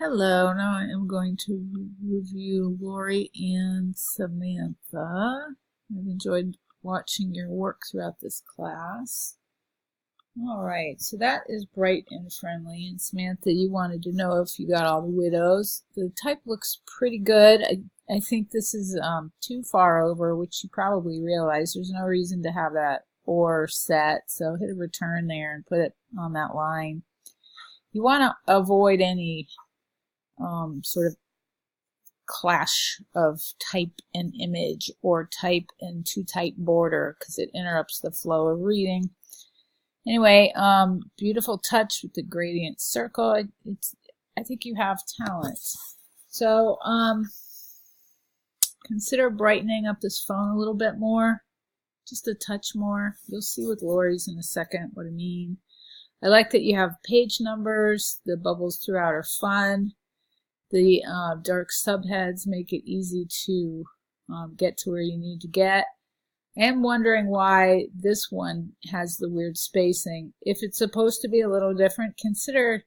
Hello, now I am going to review Lori and Samantha. I've enjoyed watching your work throughout this class. Alright, so that is bright and friendly. And Samantha, you wanted to know if you got all the widows. The type looks pretty good. I think this is too far over, which you probably realize. There's no reason to have that or set, so hit a return there and put it on that line. You want to avoid any sort of clash of type and image or type and too tight border because it interrupts the flow of reading. Anyway, beautiful touch with the gradient circle. I think you have talent. So consider brightening up this phone a little bit more, just a touch more. You'll see with Lori's in a second what I mean. I like that you have page numbers. The bubbles throughout are fun. The dark subheads make it easy to get to where you need to get. I am wondering why this one has the weird spacing. If it's supposed to be a little different, consider,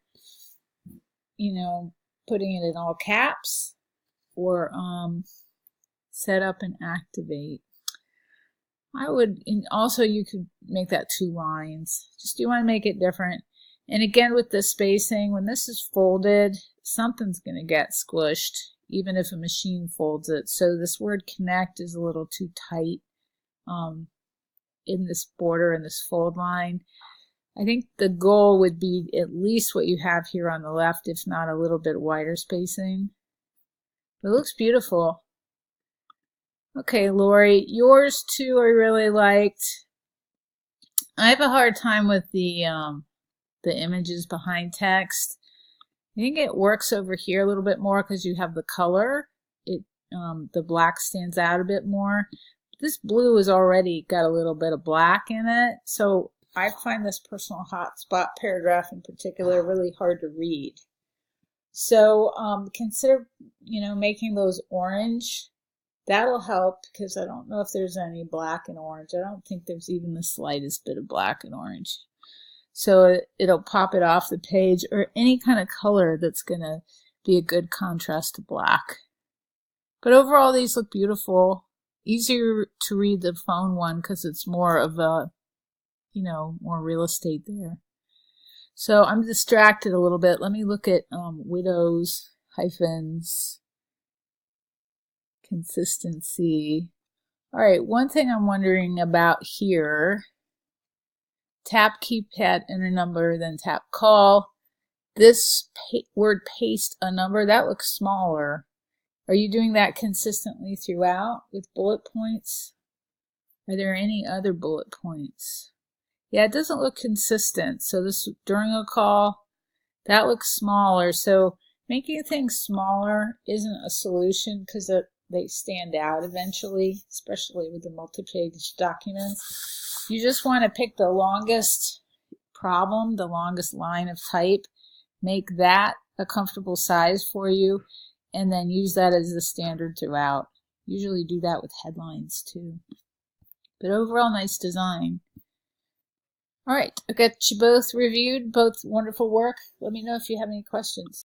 putting it in all caps or set up and activate. And also you could make that 2 lines. Just you want to make it different. And again, with the spacing, when this is folded, something's going to get squished, even if a machine folds it. So this word connect is a little too tight in this border, in this fold line. I think the goal would be at least what you have here on the left, if not a little bit wider spacing. But it looks beautiful. Okay, Lori, yours too I really liked. I have a hard time with the images behind text. I think it works over here a little bit more because you have the color. The black stands out a bit more. This blue has already got a little bit of black in it, so I find this personal hotspot paragraph in particular really hard to read. So consider, making those orange. That'll help because I don't know if there's any black and orange. I don't think there's even the slightest bit of black and orange. So it'll pop it off the page, or any kind of color that's going to be a good contrast to black. But overall, these look beautiful. Easier to read the phone one because it's more of a, more real estate there. So I'm distracted a little bit. Let me look at widows, hyphens, consistency. All right, one thing I'm wondering about here. Tap keypad, enter number, then tap call. This word paste a number, that looks smaller. Are you doing that consistently throughout with bullet points? Are there any other bullet points? Yeah, it doesn't look consistent. So this during a call, that looks smaller. So making things smaller isn't a solution because they stand out eventually, especially with the multi-page documents. You just want to pick the longest problem, the longest line of type, make that a comfortable size for you, and then use that as the standard throughout. Usually do that with headlines too. But overall, nice design. All right, I got you both reviewed, both wonderful work. Let me know if you have any questions.